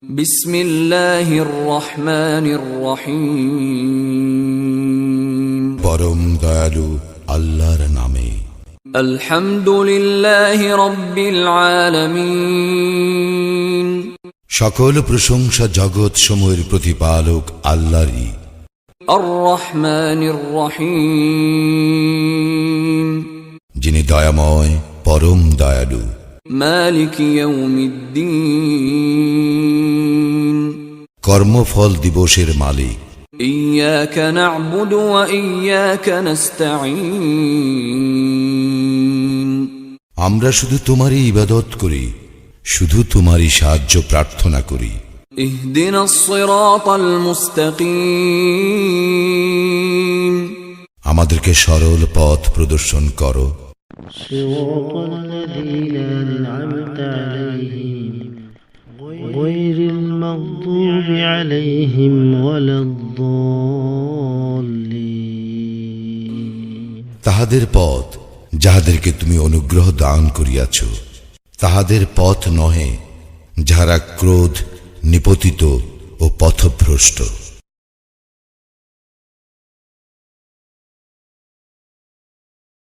বিসমিল্লাহির রহমানির রহিম। পরম দয়ালু আল্লাহর নামে। আলহামদুলিল্লাহি রাব্বিল আলামিন। সকল প্রশংসা জগৎ সমূহের প্রতিপালক আল্লাহরই। আর রহমানির রহিম। যিনি দয়াময় পরম দয়ালু। মালিক ইয়াউমিদ্দিন। কর্মফল দিবসের মালিক। ইয়্যাকা না'বুদু ওয়া ইয়্যাকা নাস্তাঈন। আমরা শুধু তোমারই ইবাদত করি, শুধু তোমারই সাহায্য প্রার্থনা করি। ইহদিনাস সিরাতাল মুস্তাকিম। আমাদেরকে সরল পথ প্রদর্শন করো। صراط الذين أنعمت عليهم غير المغضوب عليهم ولا الضالين। তাহাদের পথ যাহাদেরকে তুমি অনুগ্রহ দান করিয়াছ, তাহাদের পথ নহে যাহারা ক্রোধ নিপতিত ও পথভ্রষ্ট।